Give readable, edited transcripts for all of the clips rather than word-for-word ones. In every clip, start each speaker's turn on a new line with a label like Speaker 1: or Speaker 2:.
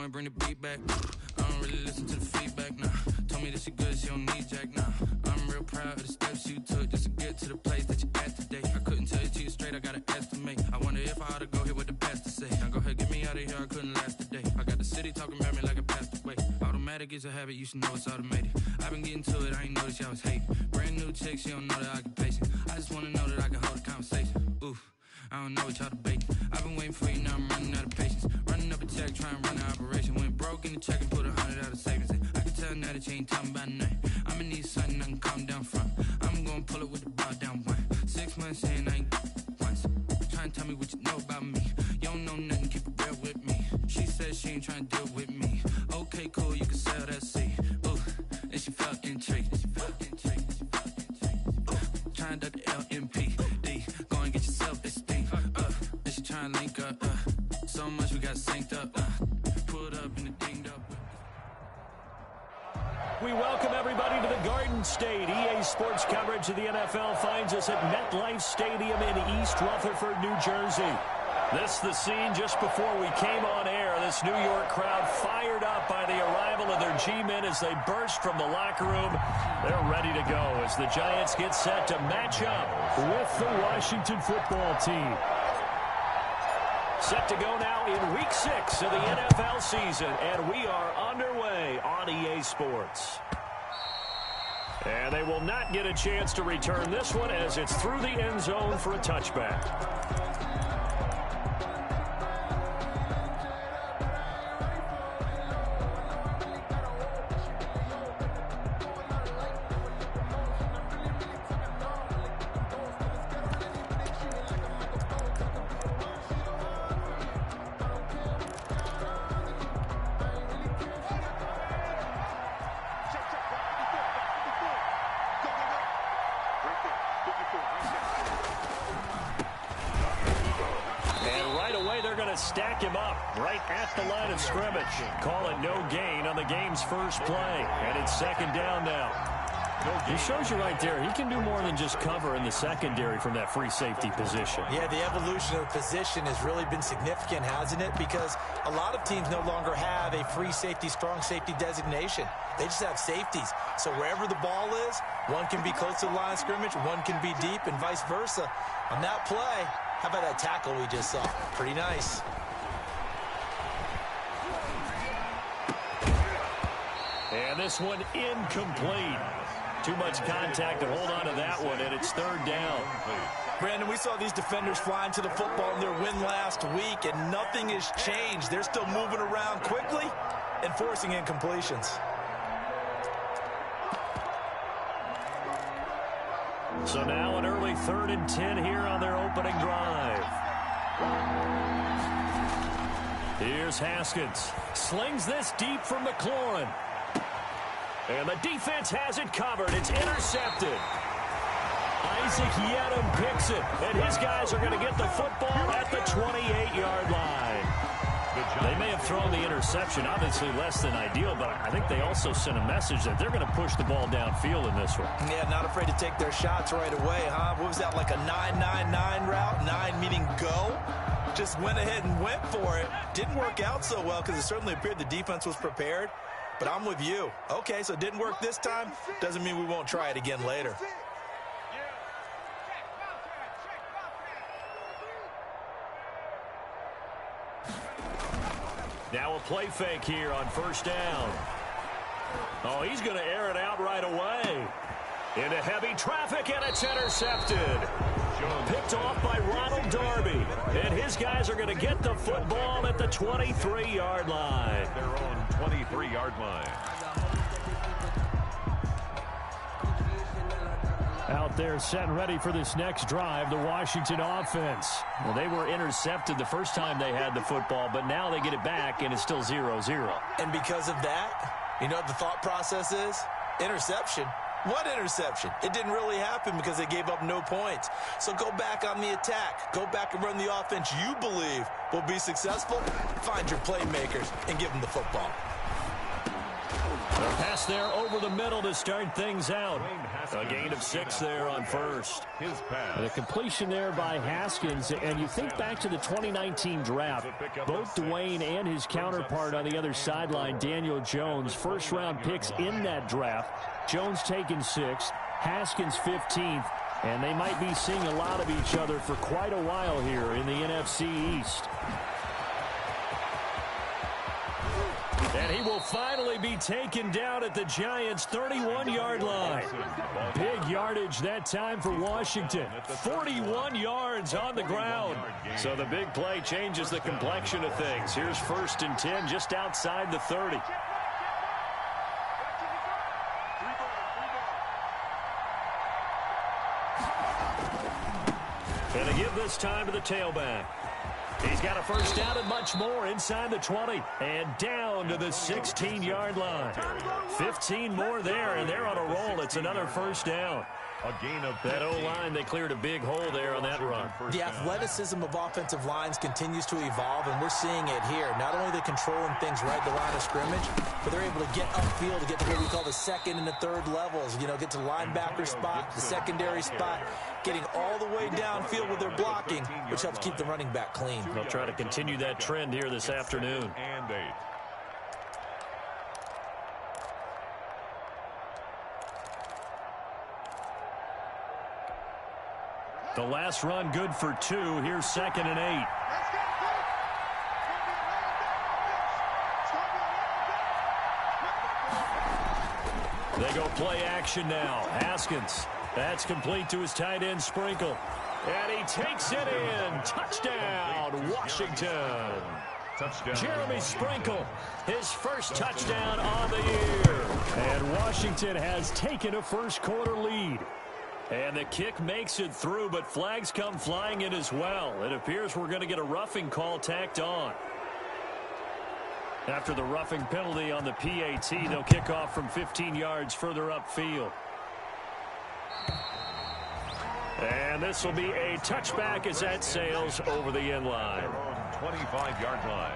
Speaker 1: might bring the beat back. I don't really listen to the feedback, nah. Told me that she good, she don't need Jack, nah. I'm real proud of the steps you took just to get to the place that you at today. I couldn't tell it to you straight, I gotta estimate. I wonder if I ought to go here with the best to say. Now go ahead, get me out of here, I couldn't last today. I got the city talking about me like I passed away. Automatic is a habit, you should know it's automated. I've been getting to it, I ain't noticed y'all was hating. Brand new chick, she don't know the occupation. I just wanna know that I can hold a conversation. Oof, I don't know what y'all debating. I've been waiting for you, now I'm running out of patience. Running up a check, trying to run the operation. Went broke in the check and put 100 out of savings. I can tell now that you ain't talking about nothing. I'ma need something I can calm down from. I'm gonna pull it with the bow down one. 6 months in, I ain't once. Trying to tell me what you know about me. You don't know nothing, keep it real with me. She said she ain't trying to deal with me. Okay, cool, you can sell that seed. Ooh, and she felt intrigued. Trying to duck the LMPD. Go and get yourself esteem. And she trying to link up. So much we got synced up. Pulled up in the dinged up.
Speaker 2: We welcome everybody to the Garden State. EA Sports coverage of the NFL finds us at MetLife Stadium in East Rutherford, New Jersey. This the scene just before we came on air. This New York crowd fired up by the arrival of their G-men as they burst from the locker room. They're ready to go as the Giants get set to match up with the Washington football team. Set to go now in Week 6 of the NFL season, and we are underway on EA Sports. And they will not get a chance to return this one as it's through the end zone for a touchback. Stack him up right at the line of scrimmage. Call it no gain on the game's first play. And it's second down now. He shows you right there, he can do more than just cover in the secondary from that free safety position.
Speaker 3: Yeah, the evolution of the position has really been significant, hasn't it? Because a lot of teams no longer have a free safety, strong safety designation. They just have safeties. So wherever the ball is, one can be close to the line of scrimmage, one can be deep, and vice versa. On that play, how about that tackle we just saw? Pretty nice.
Speaker 2: And this one incomplete. Too much contact to hold on to that one, and it's third down.
Speaker 3: Brandon, we saw these defenders flying to the football in their win last week, and nothing has changed. They're still moving around quickly and forcing incompletions.
Speaker 2: So now an early 3rd and 10 here on their opening drive. Here's Haskins. Slings this deep from McLaurin. And the defense has it covered. It's intercepted. Isaac Yedem picks it. And his guys are going to get the football at the 28-yard line. They may have thrown the interception, obviously less than ideal, but I think they also sent a message that they're going to push the ball downfield in this one.
Speaker 3: Yeah, not afraid to take their shots right away, huh? What was that, like a 9-9-9 route? 9 meaning go? Just went ahead and went for it. Didn't work out so well because it certainly appeared the defense was prepared. But I'm with you. Okay, so it didn't work this time. Doesn't mean we won't try it again later.
Speaker 2: Now a play fake here on first down. Oh, he's going to air it out right away. Into heavy traffic, and it's intercepted. Picked off by Ronald Darby. And his guys are going to get the football at the 23-yard line.
Speaker 4: Their own 23-yard line.
Speaker 2: Out there set and ready for this next drive, the Washington offense. Well, they were intercepted the first time they had the football, but now they get it back, and it's still 0-0.
Speaker 3: And because of that, you know what the thought process is? Interception. What interception? It didn't really happen because they gave up no points. So go back on the attack. Go back and run the offense you believe will be successful. Find your playmakers and give them the football.
Speaker 2: A pass there over the middle to start things out. A gain of 6 there on first.
Speaker 4: And
Speaker 2: And a completion there by Haskins. And you think back to the 2019 draft, both Dwayne and his counterpart on the other sideline, Daniel Jones, first-round picks in that draft. Jones taken 6th, Haskins 15th, and they might be seeing a lot of each other for quite a while here in the NFC East. And he will finally be taken down at the Giants' 31-yard line. Big yardage that time for Washington. 41 yards on the ground. So the big play changes the complexion of things. Here's 1st and 10 just outside the 30. And they give this time to the tailback. He's got a first down and much more inside the 20 and down to the 16-yard line. 15 more there, and they're on a roll. It's another first down.
Speaker 4: A gain of
Speaker 2: that O-line, they cleared a big hole there on that run.
Speaker 3: The athleticism of offensive lines continues to evolve, and we're seeing it here. Not only are they controlling things right at the line of scrimmage, but they're able to get upfield to get to what we call the second and the third levels. You know, get to the linebacker spot, the secondary spot, getting all the way downfield with their blocking, which helps keep the running back clean.
Speaker 2: They'll try to continue that trend here this afternoon.
Speaker 4: And 8.
Speaker 2: The last run good for 2. Here's 2nd and 8. They go play action now. Haskins. That's complete to his tight end, Sprinkle. And he takes it in. Touchdown, Washington.
Speaker 4: Touchdown.
Speaker 2: Jeremy Sprinkle, his first touchdown on the year. And Washington has taken a first-quarter lead. And the kick makes it through, but flags come flying in as well. It appears we're going to get a roughing call tacked on. After the roughing penalty on the PAT, they'll kick off from 15 yards further upfield. And this will be a touchback as that sails over the end line.
Speaker 4: 25-yard line.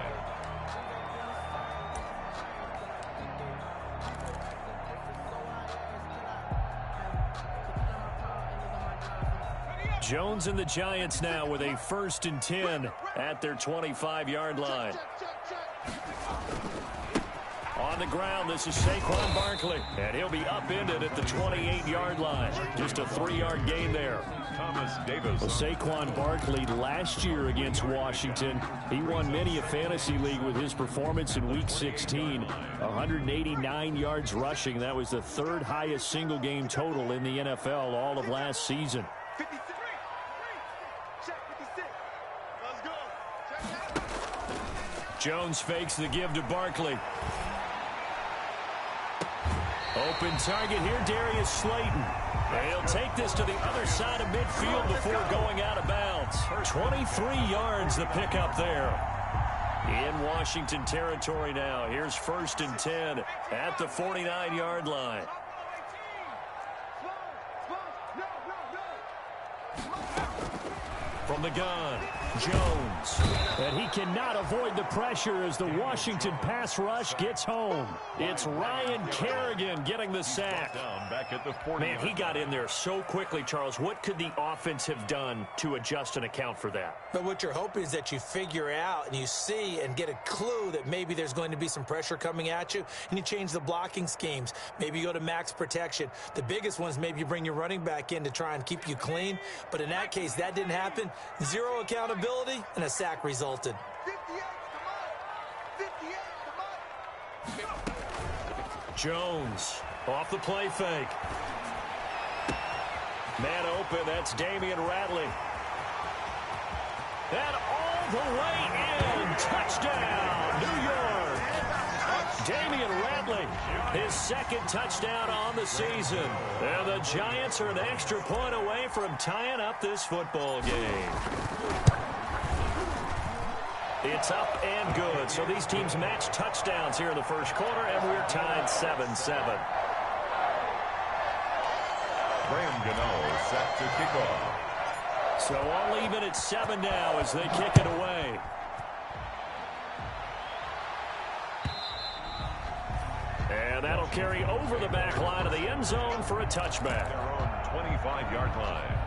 Speaker 2: Jones and the Giants now with a 1st and 10 at their 25-yard line. On the ground, this is Saquon Barkley, and he'll be upended at the 28-yard line. Just a 3-yard gain there.
Speaker 4: Thomas Davis.
Speaker 2: Well, Saquon Barkley last year against Washington, he won many a fantasy league with his performance in Week 16. 189 yards rushing. That was the 3rd highest single-game total in the NFL all of last season. Jones fakes the give to Barkley. Open target here, Darius Slayton. He'll take this to the other side of midfield before going out of bounds. 23 yards the pickup there. In Washington territory now. Here's 1st and 10 at the 49-yard line. From the gun, Jones. And he cannot avoid the pressure as the Washington pass rush gets home. It's Ryan Kerrigan getting the sack.
Speaker 4: Down back at the 40.
Speaker 2: Man, he got in there so quickly, Charles. What could the offense have done to adjust and account for that?
Speaker 3: But what you're hoping is that you figure out and you see and get a clue that maybe there's going to be some pressure coming at you, and you change the blocking schemes. Maybe you go to max protection. The biggest ones, maybe you bring your running back in to try and keep you clean. But in that case, that didn't happen. 0 accountability, and a sack resulted.
Speaker 2: Jones off the play fake. Man open, that's Damian Ratley. And all the way in. Touchdown, New York. Damian Ratley, his 2nd touchdown on the season. And the Giants are an extra point away from tying up this football game. It's up and good. So these teams match touchdowns here in the first quarter, and we're tied 7-7.
Speaker 4: Graham Gano set to kick off.
Speaker 2: So all even at 7 now as they kick it away. And that'll carry over the back line of the end zone for a touchback.
Speaker 4: Their own 25-yard line.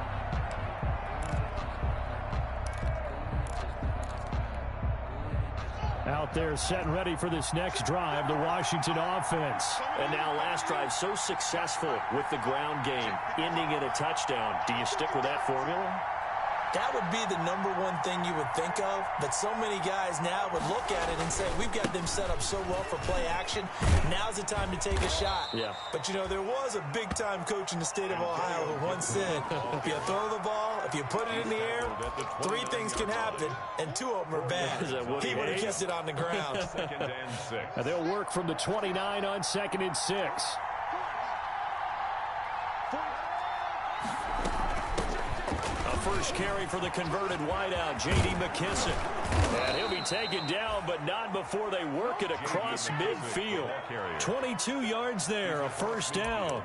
Speaker 2: Out there set and ready for this next drive, the Washington offense. And now last drive so successful with the ground game, ending in a touchdown. Do you stick with that formula?
Speaker 3: That would be the number one thing you would think of, but so many guys now would look at it and say, we've got them set up so well for play action. Now's the time to take a shot.
Speaker 2: Yeah.
Speaker 3: But, you know, there was a big-time coach in the state of Ohio who once said, if you throw the ball, if you put it in the air, 3 things can happen, and 2 of them are bad. He would have kept it on the ground.
Speaker 4: Second and 6.
Speaker 2: They'll work from the 29 on 2nd and 6. First carry for the converted wideout, J.D. McKissick. And he'll be taken down, but not before they work it across midfield. 22 yards there, a first down.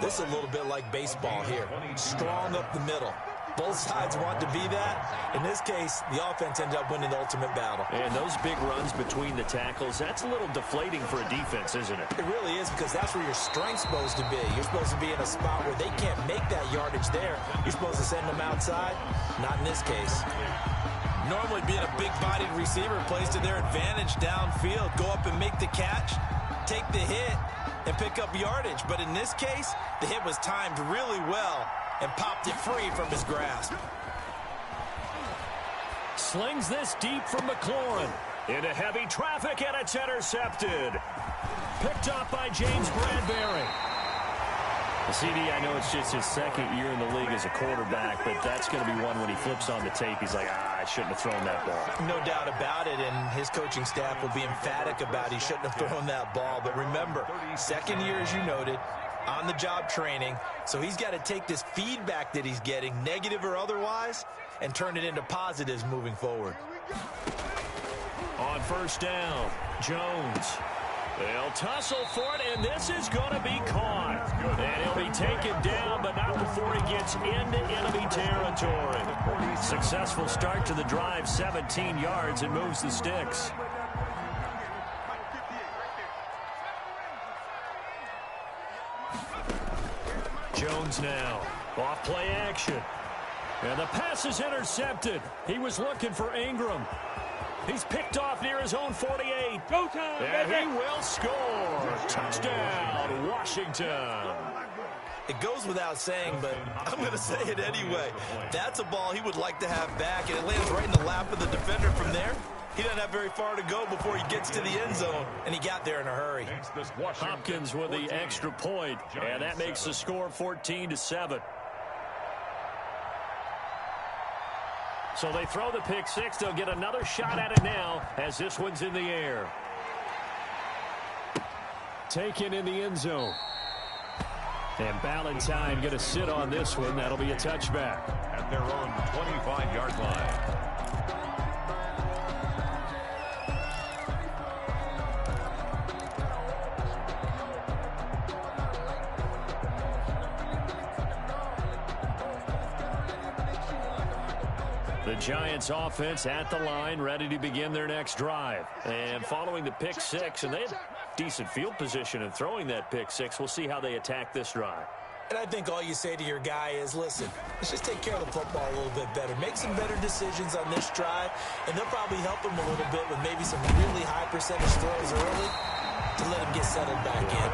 Speaker 3: This is a little bit like baseball here. Strong up the middle. Both sides want to be that. In this case, the offense ended up winning the ultimate battle.
Speaker 2: And those big runs between the tackles, that's a little deflating for a defense, isn't it?
Speaker 3: It really is, because that's where your strength's supposed to be. You're supposed to be in a spot where they can't make that yardage there. You're supposed to send them outside. Not in this case. Normally being a big-bodied receiver plays to their advantage downfield. Go up and make the catch, take the hit, and pick up yardage. But in this case, the hit was timed really well and popped it free from his grasp.
Speaker 2: Slings this deep from McLaurin. Into heavy traffic, and it's intercepted. Picked up by James Bradbury. CD, I know it's just his 2nd year in the league as a quarterback, but that's going to be one when he flips on the tape, he's like, I shouldn't have thrown that ball.
Speaker 3: No doubt about it, and his coaching staff will be emphatic about he shouldn't have thrown that ball. But remember, 2nd year, as you noted, on-the-job training, so he's got to take this feedback that he's getting, negative or otherwise, and turn it into positives moving forward.
Speaker 2: On first down, Jones. They'll tussle for it, and this is going to be caught. And he'll be taken down, but not before he gets into enemy territory. Successful start to the drive, 17 yards, and moves the sticks. Jones now, off play action. And the pass is intercepted. He was looking for Ingram. He's picked off near his own 48.
Speaker 5: Go time,
Speaker 2: and he will score. Touchdown, Washington.
Speaker 3: It goes without saying, but I'm going to say it anyway. That's a ball he would like to have back, and it lands right in the lap of the defender from there. He doesn't have very far to go before he gets to the end zone, and he got there in a hurry.
Speaker 2: Hopkins with the extra point, and that makes the score 14-7. So they throw the pick six. They'll get another shot at it now as this one's in the air. Taken in the end zone. And Ballantyne going to sit on this one. That'll be a touchback.
Speaker 4: At their own 25-yard line.
Speaker 2: The Giants offense at the line, ready to begin their next drive. And following the pick six, and they had decent field position in throwing that pick six. We'll see how they attack this drive.
Speaker 3: And I think all you say to your guy is, listen, let's just take care of the football a little bit better. Make some better decisions on this drive, and they'll probably help him a little bit with maybe some really high percentage throws early to let him get settled back in.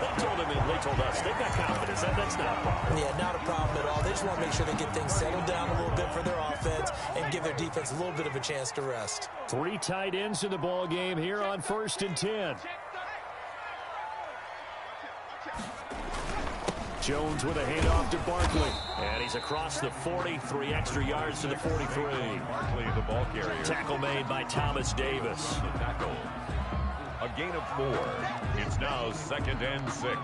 Speaker 2: They told us they've got confidence. That's not a problem.
Speaker 3: Yeah, not a problem at all. They just want to make sure they get things settled down a little bit for their offense and give their defense a little bit of a chance to rest.
Speaker 2: 3 tight ends in the ball game here on 1st and 10. Jones with a handoff to Barkley. And he's across the 40, 3 extra yards to the 43.
Speaker 4: Barkley, the ball carrier.
Speaker 2: Tackle made by Thomas Davis.
Speaker 4: The tackle. A gain of 4. It's now 2nd and 6.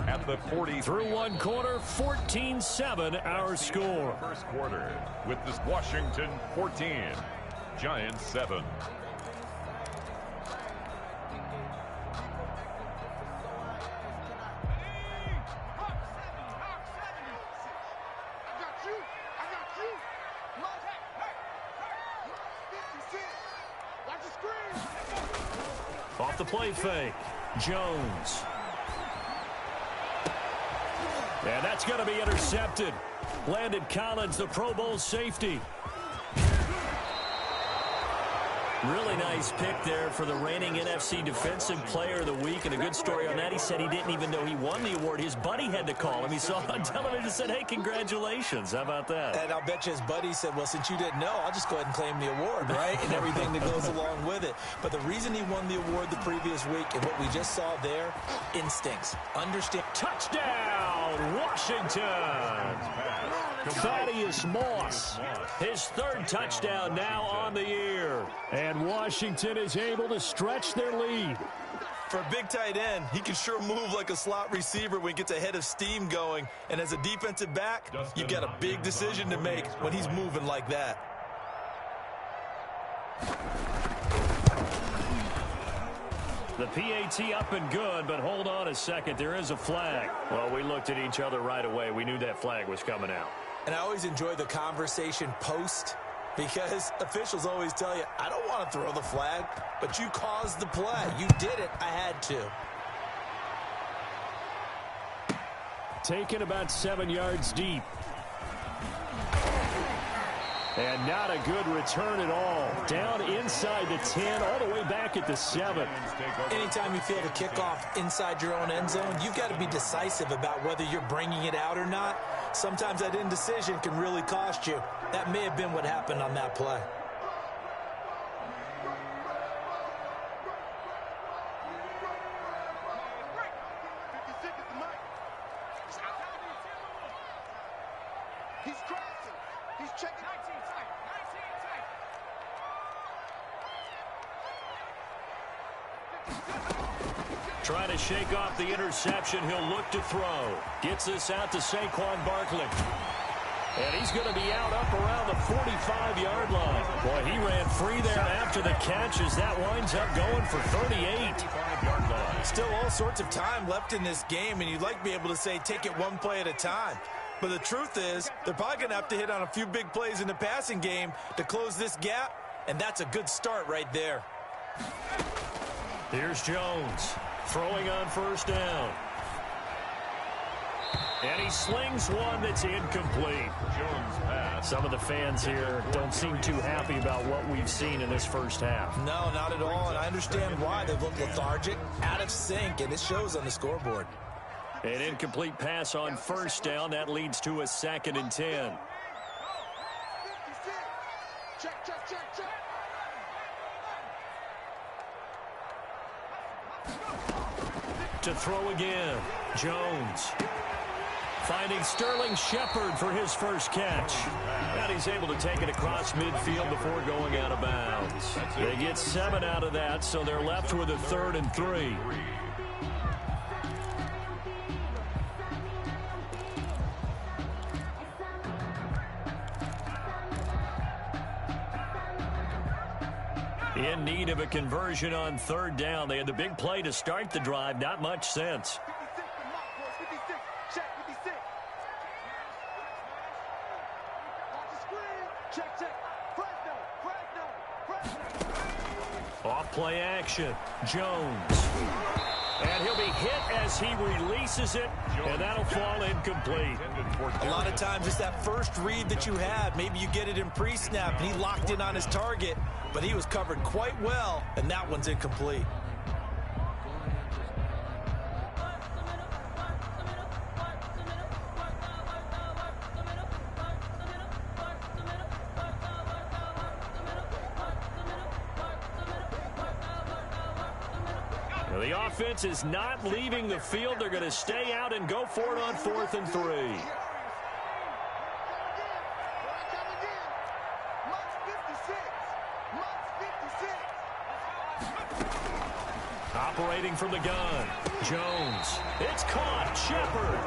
Speaker 4: At the 40.
Speaker 2: Through one quarter, 14-7 our score.
Speaker 4: First quarter with this Washington 14. Giants 7.
Speaker 2: Off the play fake. Jones. And that's going to be intercepted. Landon Collins, the Pro Bowl safety. Really nice pick there for the reigning NFC Defensive Player of the Week. And a good story on that, he said he didn't even know he won the award. His buddy had to call him. He saw it on television and said, hey, congratulations. How about that?
Speaker 3: And I'll bet you his buddy said, well, since you didn't know, I'll just go ahead and claim the award, right? And everything that goes along with it. But the reason he won the award the previous week and what we just saw there, instincts. Understand.
Speaker 2: Touchdown, Washington. Thaddeus Moss, his third touchdown now on the year. And Washington is able to stretch their lead.
Speaker 3: For a big tight end, he can sure move like a slot receiver when he gets a head of steam going. And as a defensive back, you've got a big decision to make when he's moving like that.
Speaker 2: The PAT up and good, but hold on a second. There is a flag. Well, we looked at each other right away. We knew that flag was coming out.
Speaker 3: And I always enjoy the conversation post because officials always tell you, I don't want to throw the flag, but you caused the play. You did it. I had to.
Speaker 2: Taken about 7 yards deep. And not a good return at all. Down inside the 10, all the way back at the 7.
Speaker 3: Anytime you feel the kickoff inside your own end zone, you've got to be decisive about whether you're bringing it out or not. Sometimes that indecision can really cost you. That may have been what happened on that play.
Speaker 5: He's crossing. He's checking 19 tight. 19 tight.
Speaker 2: Trying to shake off the interception. He'll look to throw. Gets this out to Saquon Barkley. And he's going to be out up around the 45-yard line. Boy, he ran free there after the catch as that winds up going for 38.
Speaker 3: Still all sorts of time left in this game, and you'd like to be able to say take it one play at a time. But the truth is, they're probably going to have to hit on a few big plays in the passing game to close this gap, and that's a good start right there.
Speaker 2: Here's Jones throwing on first down. And he slings one that's incomplete. Some of the fans here don't seem too happy about what we've seen in this first half.
Speaker 3: No, not at all, and I understand why. They've looked lethargic, out of sync, and it shows on the scoreboard.
Speaker 2: An incomplete pass on first down. That leads to a 2nd and 10.
Speaker 5: Check, check, check, check.
Speaker 2: To throw again, Jones. Finding Sterling Shepard for his first catch. And he's able to take it across midfield before going out of bounds. They get 7 out of that, so they're left with a 3rd and 3. In need of a conversion on 3rd down. They had the big play to start the drive. Not much sense.
Speaker 5: 56, check 56. Watch the screen. Check, check. Fresno.
Speaker 2: Off play action. Jones. And he'll be hit as he releases it, and that'll fall incomplete.
Speaker 3: A lot of times it's that first read that you have. Maybe you get it in pre-snap, and he locked in on his target, but he was covered quite well, and that one's incomplete.
Speaker 2: The offense is not leaving the field. They're going to stay out and go for it on 4th and 3. Operating from the gun, Jones. It's caught, Shepard.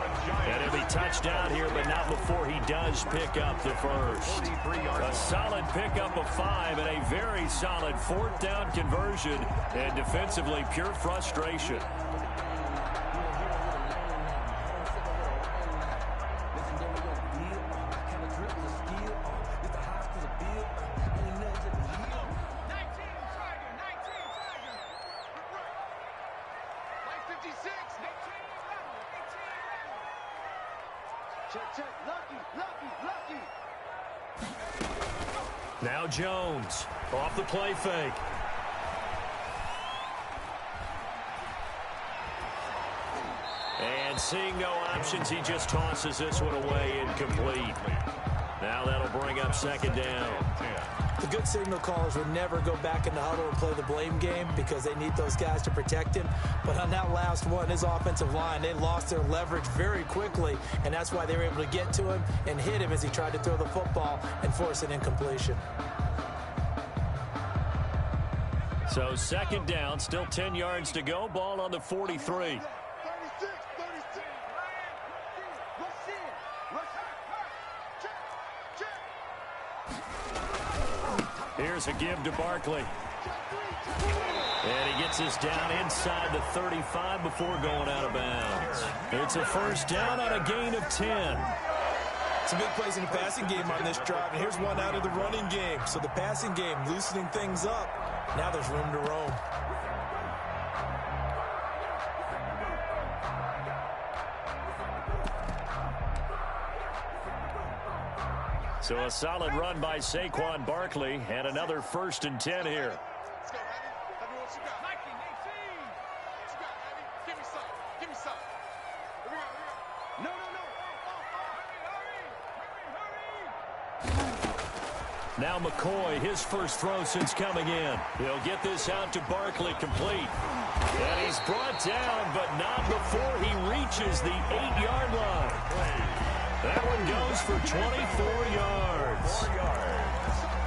Speaker 2: And he'll be touched down here, but not before he does pick up the first. A solid pickup of 5 and a very solid 4th down conversion. And defensively, pure frustration.
Speaker 5: 56. Check. Lucky.
Speaker 2: Now Jones off the play fake. And seeing no options, he just tosses this one away incomplete. Now that'll bring up second down.
Speaker 3: The good signal callers would never go back in the huddle and play the blame game because they need those guys to protect him. But on that last one, his offensive line, they lost their leverage very quickly, and that's why they were able to get to him and hit him as he tried to throw the football and force an incompletion.
Speaker 2: So second down, still 10 yards to go. Ball on the 43. Here's a give to Barkley. And he gets us down inside the 35 before going out of bounds. It's a first down on a gain of 10.
Speaker 3: Some big plays in the passing game on this drive, and here's one out of the running game. So the passing game loosening things up. Now there's room to roam.
Speaker 2: So a solid run by Saquon Barkley and another 1st and 10 here.
Speaker 5: Let's go, Abby. Tell me what you got. What you got, Abby? Give me some. Here we go. No. Hurry.
Speaker 2: Now McCoy, his first throw since coming in. He'll get this out to Barkley, complete. And he's brought down, but not before he reaches the 8-yard line. That one goes for 24 yards.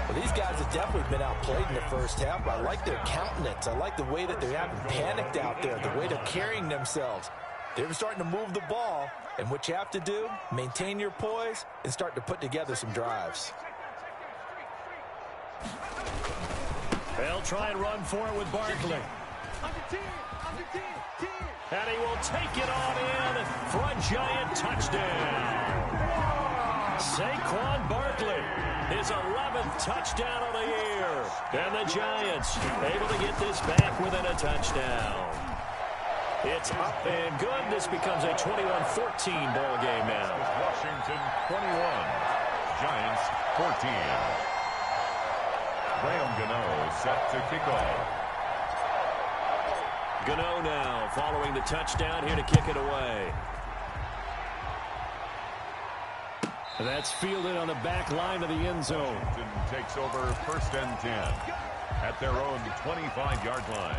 Speaker 3: Well, these guys have definitely been outplayed in the first half, but I like their countenance. I like the way that they haven't panicked out there, the way they're carrying themselves. They're starting to move the ball, and what you have to do, maintain your poise and start to put together some drives.
Speaker 2: They'll try and run for it with Barkley. And he will take it on in for a giant touchdown. Saquon Barkley, his 11th touchdown of the year. And the Giants able to get this back within a touchdown. It's up and good. This becomes a 21-14 ball game now.
Speaker 4: Washington 21, Giants 14. Graham Gano set to kick off.
Speaker 2: Gano now following the touchdown here to kick it away. That's fielded on the back line of the end zone.
Speaker 4: Washington takes over 1st and 10 at their own 25-yard line.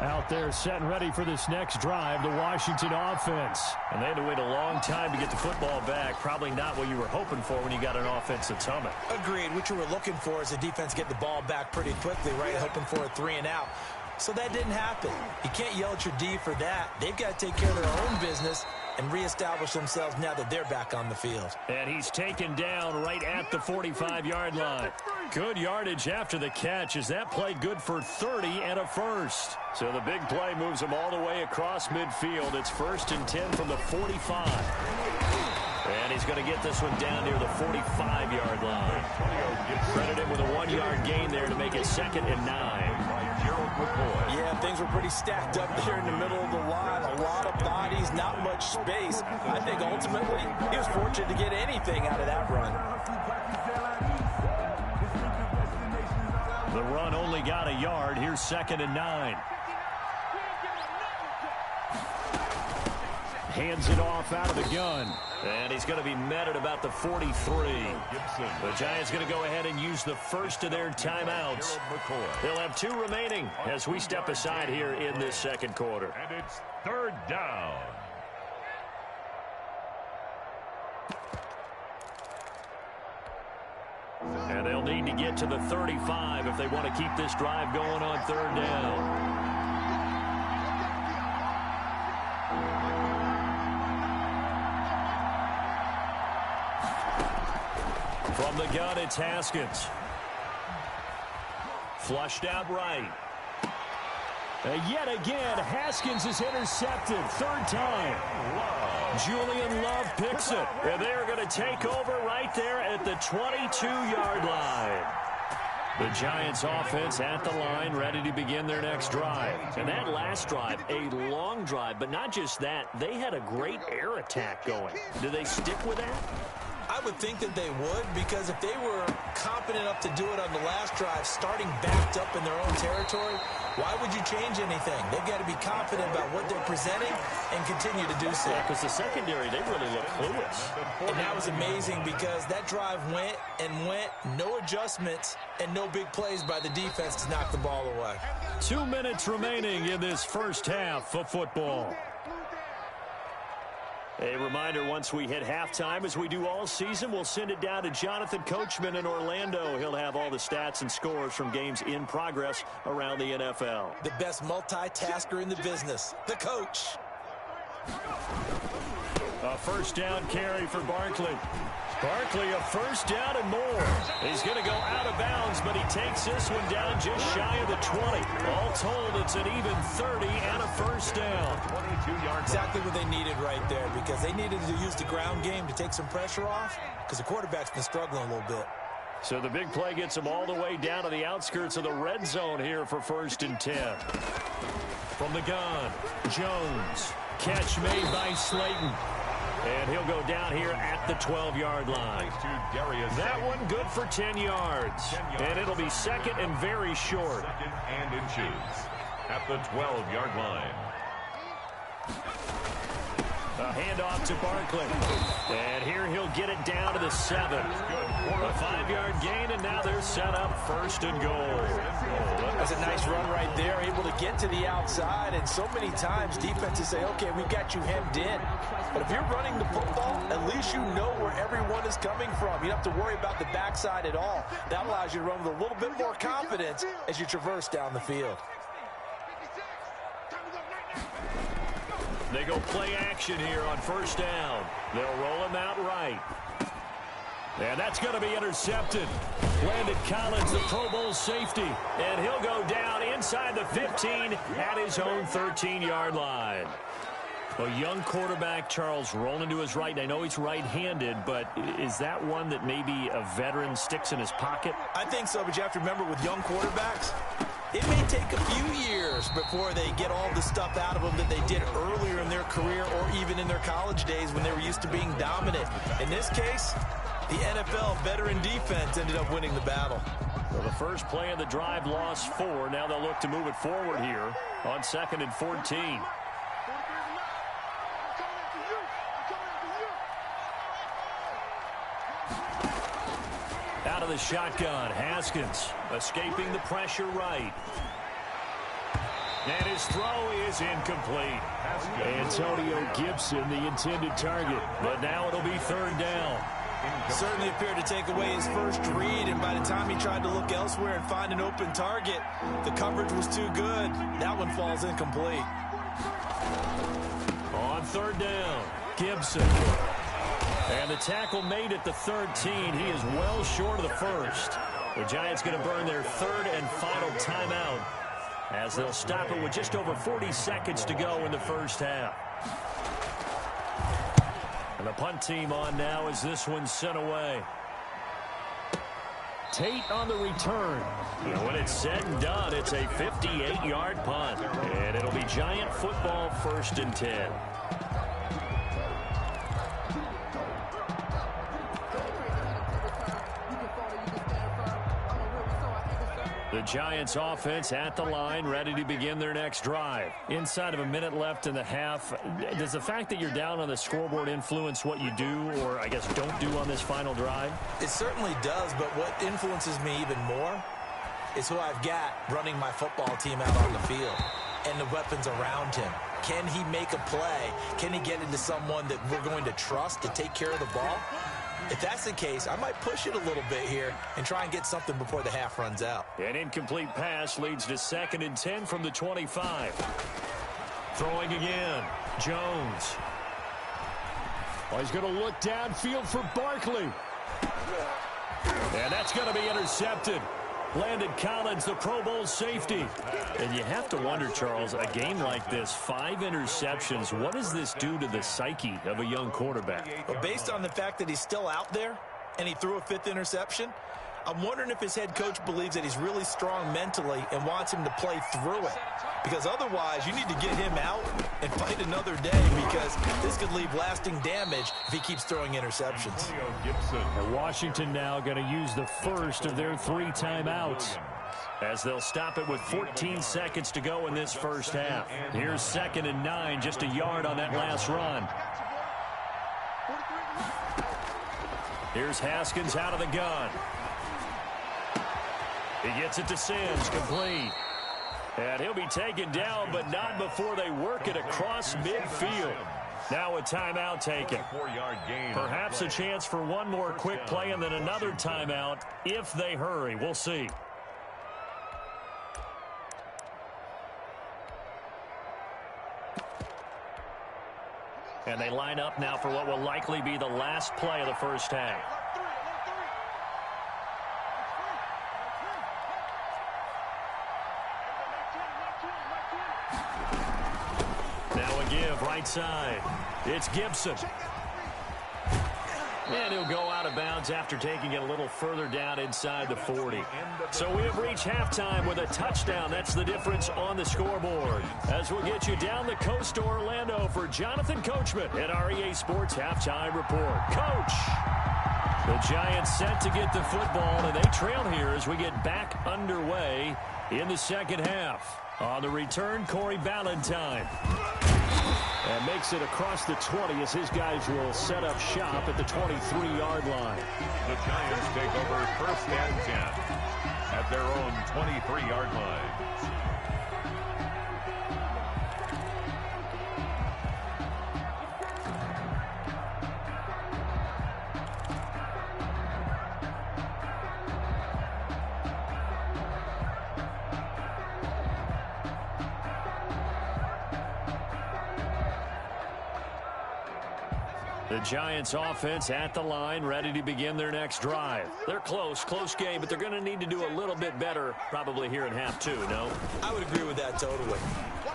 Speaker 2: Out there set and ready for this next drive, the Washington offense. And they had to wait a long time to get the football back. Probably not what you were hoping for when you got an offense that's humming.
Speaker 3: Agreed. What you were looking for is the defense get the ball back pretty quickly, right? Hoping for a 3-and-out. So that didn't happen. You can't yell at your D for that. They've got to take care of their own business and reestablish themselves now that they're back on the field.
Speaker 2: And he's taken down right at the 45-yard line. Good yardage after the catch. Is that play good for 30 and a first? So the big play moves him all the way across midfield. It's 1st and 10 from the 45. And he's going to get this one down near the 45-yard line. Credit him with a 1-yard gain there to make it 2nd and 9.
Speaker 3: Yeah, things were pretty stacked up there in the middle of the line. A lot of bodies, not much space. I think ultimately he was fortunate to get anything out of that run.
Speaker 2: The run only got a yard. Here's 2nd and 9. Hands it off out of the gun. And he's going to be met at about the 43. The Giants going to go ahead and use the first of their timeouts. They'll have 2 remaining as we step aside here in this second quarter.
Speaker 4: And it's 3rd down.
Speaker 2: And they'll need to get to the 35 if they want to keep this drive going on 3rd down. From the gun, it's Haskins. Flushed out right. Yet again, Haskins is intercepted. 3rd time. Julian Love picks it. And they're going to take over right there at the 22-yard line. The Giants offense at the line, ready to begin their next drive. And that last drive, a long drive, but not just that. They had a great air attack going. Do they stick with that?
Speaker 3: I would think that they would, because if they were confident enough to do it on the last drive, starting backed up in their own territory, why would you change anything? They've got to be confident about what they're presenting and continue to do so.
Speaker 2: Yeah, because the secondary, they really look clueless.
Speaker 3: And that was amazing because that drive went and went, no adjustments, and no big plays by the defense to knock the ball away.
Speaker 2: 2 minutes remaining in this first half of football. A reminder, once we hit halftime, as we do all season, we'll send it down to Jonathan Coachman in Orlando. He'll have all the stats and scores from games in progress around the NFL.
Speaker 3: The best multitasker in the business, the coach.
Speaker 2: A first down carry for Barkley. Barkley, a first down and more. He's going to go out of bounds, but he takes this one down just shy of the 20. All told, it's an even 30 and a first down.
Speaker 4: 22 yards.
Speaker 3: Exactly what they needed right there, because they needed to use the ground game to take some pressure off, because the quarterback's been struggling a little bit.
Speaker 2: So the big play gets them all the way down to the outskirts of the red zone here for 1st and 10. From the gun, Jones. Catch made by Slayton. And he'll go down here at the 12-yard line. That one good for 10 yards. And it'll be second and very short.
Speaker 4: Second and inches at the 12-yard line.
Speaker 2: A handoff to Barkley. And here he'll get it down to the 7. A 5-yard gain, and now they're set up 1st and goal.
Speaker 3: That's a nice run right there, able to get to the outside, and so many times defenses say, okay, we've got you hemmed in. But if you're running the football, at least you know where everyone is coming from. You don't have to worry about the backside at all. That allows you to run with a little bit more confidence as you traverse down the field.
Speaker 2: They go play action here on 1st down. They'll roll him out right. And that's going to be intercepted. Landon Collins, the Pro Bowl safety. And he'll go down inside the 15 at his own 13-yard line. A young quarterback, Charles, rolling to his right. I know he's right-handed, but is that one that maybe a veteran sticks in his pocket?
Speaker 3: I think so, but you have to remember with young quarterbacks, it may take a few years before they get all the stuff out of them that they did earlier in their career or even in their college days when they were used to being dominant. In this case, the NFL veteran defense ended up winning the battle.
Speaker 2: Well, the first play of the drive lost 4. Now they'll look to move it forward here on 2nd and 14. Out of the shotgun, Haskins escaping the pressure right. And his throw is incomplete. Antonio Gibson, the intended target. But now it'll be 3rd down.
Speaker 3: Certainly appeared to take away his first read, and by the time he tried to look elsewhere and find an open target, the coverage was too good. That one falls incomplete.
Speaker 2: On 3rd down, Gibson. And the tackle made at the 13. He is well short of the first. The Giants going to burn their 3rd and final timeout as they'll stop it with just over 40 seconds to go in the first half. And the punt team on now as this one's sent away. Tate on the return. And when it's said and done, it's a 58-yard punt. And it'll be Giant football 1st and 10. The Giants offense at the line, ready to begin their next drive. Inside of a minute left in the half, does the fact that you're down on the scoreboard influence what you do, or I guess don't do on this final drive?
Speaker 3: It certainly does, but what influences me even more is who I've got running my football team out on the field and the weapons around him. Can he make a play? Can he get into someone that we're going to trust to take care of the ball? If that's the case, I might push it a little bit here and try and get something before the half runs out.
Speaker 2: An incomplete pass leads to 2nd and 10 from the 25. Throwing again, Jones. Well, he's going to look downfield for Barkley. And that's going to be intercepted. Landon Collins, the Pro Bowl safety. And you have to wonder, Charles, a game like this, 5 interceptions, what does this do to the psyche of a young quarterback?
Speaker 3: Well, based on the fact that he's still out there and he threw a 5th interception, I'm wondering if his head coach believes that he's really strong mentally and wants him to play through it. Because otherwise, you need to get him out and fight another day, because this could leave lasting damage if he keeps throwing interceptions.
Speaker 2: And Washington now going to use the first of their 3 timeouts, as they'll stop it with 14 seconds to go in this first half. Here's 2nd and 9, just a yard on that last run. Here's Haskins out of the gun. He gets it to Sims, complete. And he'll be taken down, but not before they work it across midfield. Now a timeout taken. Perhaps a chance for one more quick play and then another timeout if they hurry. We'll see. And they line up now for what will likely be the last play of the first half. Now a give right side. It's Gibson. And he'll go out of bounds after taking it a little further down inside the 40. So we have reached halftime with a touchdown. That's the difference on the scoreboard. As we'll get you down the coast to Orlando for Jonathan Coachman at our EA Sports Halftime Report. Coach! The Giants set to get the football, and they trail here as we get back underway in the second half. On the return, Corey Ballantyne. And makes it across the 20 as his guys will set up shop at the 23-yard line.
Speaker 4: The Giants take over 1st and 10 at their own 23-yard line.
Speaker 2: The Giants offense at the line, ready to begin their next drive. They're close game, but they're going to need to do a little bit better probably here in half 2, no?
Speaker 3: I would agree with that totally.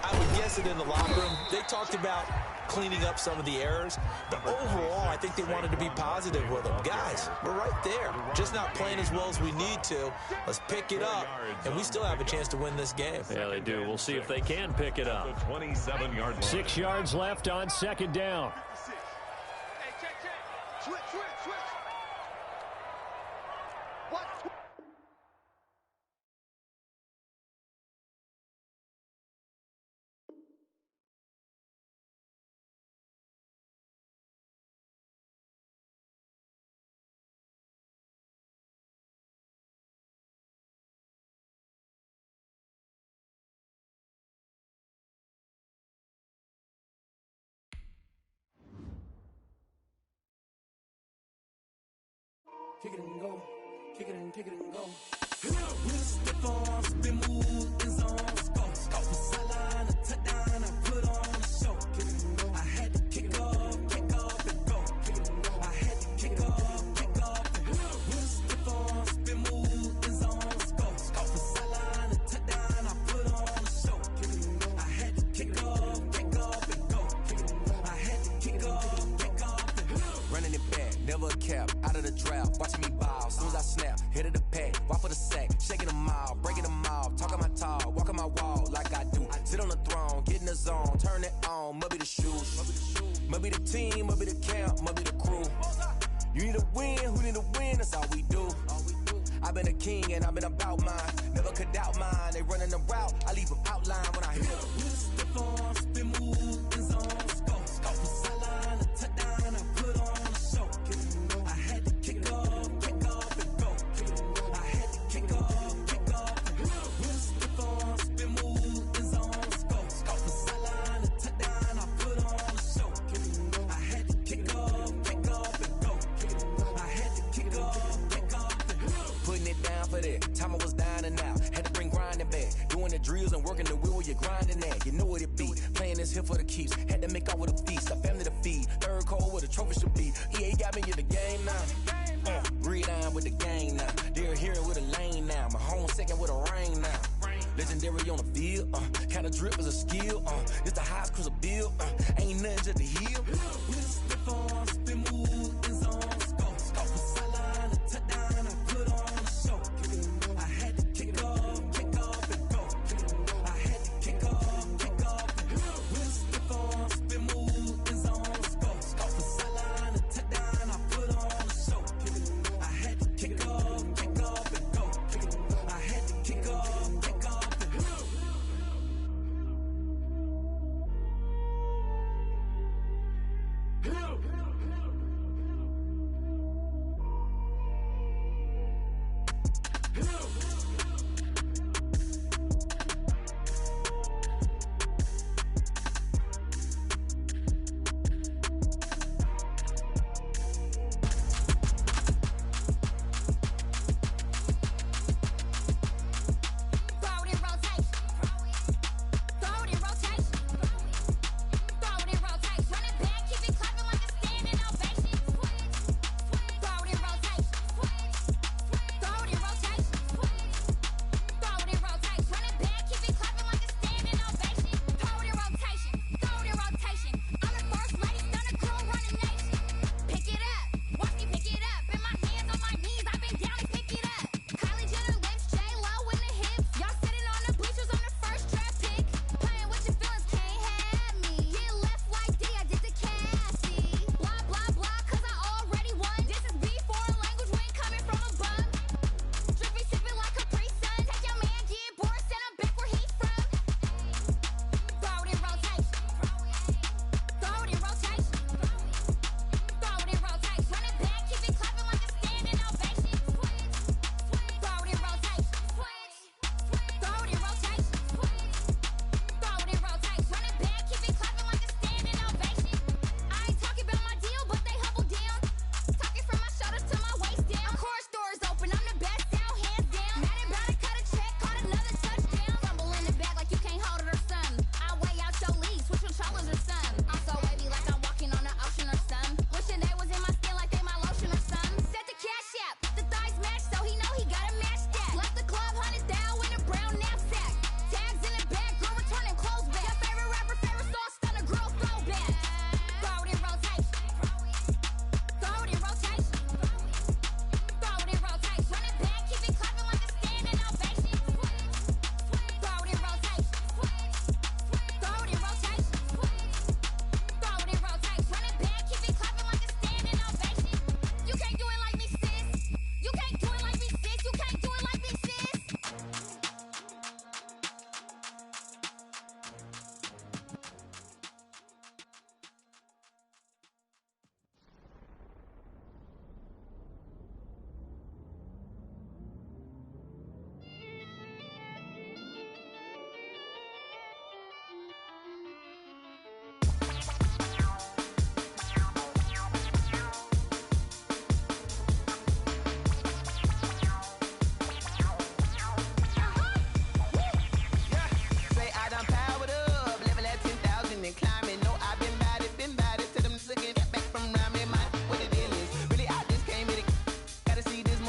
Speaker 3: I would guess it in the locker room. They talked about cleaning up some of the errors, but overall, I think they wanted to be positive with them. Guys, we're right there. Just not playing as well as we need to. Let's pick it up, and we still have a chance to win this game.
Speaker 2: Yeah, they do. We'll see if they can pick it up.
Speaker 4: 27-yard line.
Speaker 2: 6 yards left on 2nd down.
Speaker 5: Switch. What?
Speaker 1: Kick it and go. Kick it and go. With stiff arms, spin move in zones. Go. From sideline to touchdown, I put on a show. I had to kick off and go. I had to kick off and go. With stiff arms, spin move in zones. Go. From sideline to touchdown, I put on a show. I had to kick off and go. I had to kick off and go.
Speaker 6: Running it back, never a cap, out of the draft, watching me ball, soon as I snap, hit of the pack, walk for the sack, shaking them all, breaking them off, talking my talk, walking my wall like I do, sit on the throne, get in the zone, turn it on, must be the shoes, must be the team, must be the camp, must be the crew, you need a win, who need a win, that's all we do, I've been a king and I've been about mine, never could doubt mine, they running the route, I leave them outline when I hit them.
Speaker 1: With a stiff arm, spin move in zones, go from sideline to touchdown, I put on a show. I had to kick off and go. I had to kick off and go. With a stiff arm, spin move in zones, go from sideline to touchdown, I put on a show. I had to kick off and go. I had to kick off and go.
Speaker 6: Putting it down for that. Time I was down and out. Had to bring grinding back. Doing the drills and working the wheel where you're grinding at. You know what it be. Playing this here for the keeps. Had to make out with a feast. A family to feed. Third cold where the trophy should be. EA got me in the game now. Read on with the game now. They're here with a lane now. My home second with a rain now. Legendary on the field. Kind of drip is a skill. It's the highest cruiser bill. Ain't nothing just to heal.
Speaker 1: With a stiff arm, spin move in zones, go from sideline to touchdown, I put on a show.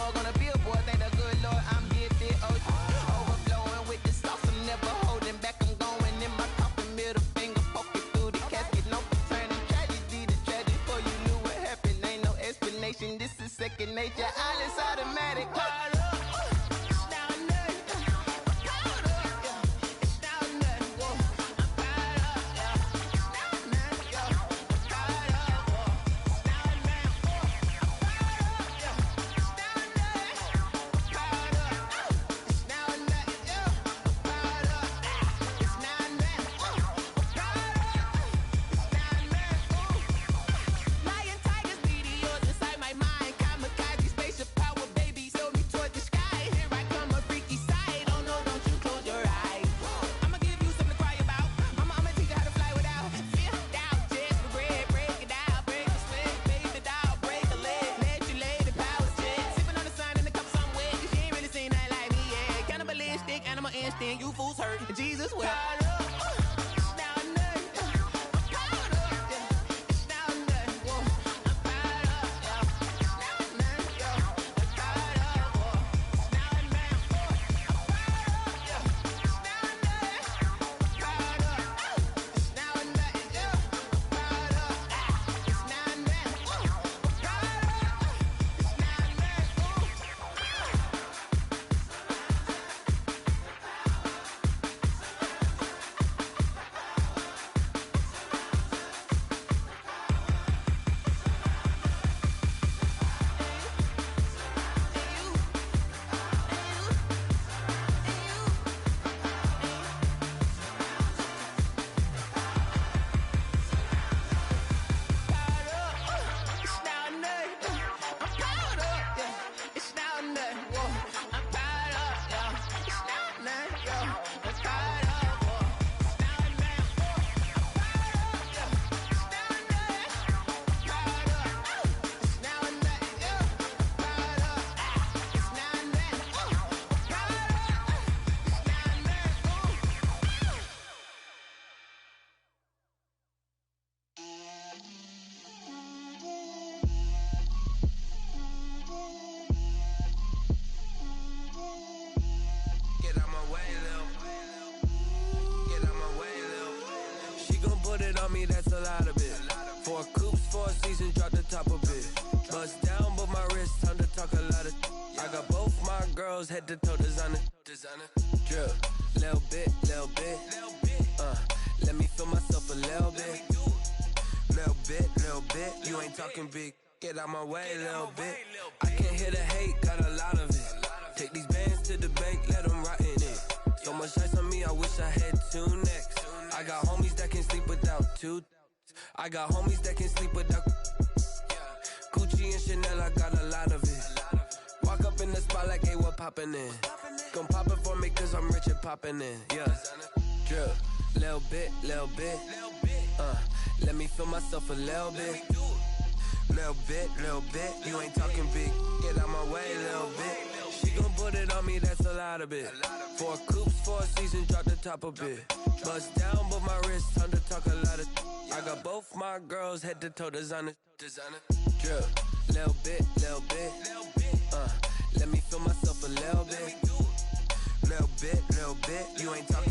Speaker 7: plug on a billboard. Thank the good Lord I'm gifted. Overflowing with the sauce. I'm never holding back. I'm going in my coffin. Middle finger poking through the casket. No turning tragedy to tragic. Before you knew what happened. Ain't no explanation. This is second nature. All is automatic. You fools hurt. Jesus will.
Speaker 6: That's a lot of it. 4 coops, 4 seasons, drop the top of it. Bust down, but my wrist, time to talk a lot of. I got both my girls head to toe designer. Drip, little bit. Let me feel myself a little bit. Little bit. You ain't talking big. Get out my way, little bit. I can't hear the hate, got a lot of it. Take these bands to the bank, let them rot in it. So much ice on me, I wish I had 2 necks. I got homies that can sleep without 2. I got homies that can sleep without Gucci and Chanel, I got a lot of it. Walk up in the spot like, hey, what poppin' in? Gon' pop it for me cause I'm rich and poppin' in. Yeah, drip, little bit. Let me feel myself a little bit. Little bit. You ain't talking big. Get out my way, little bit. She gon' put it on me, that's a lot of it. 4 coops, 4 seasons, drop the top of it. Bust down, but my wrist, time to talk a lot of. I got both my girls head to toe designer. Drip, little bit. Let me feel myself a little bit. Little bit. You ain't talking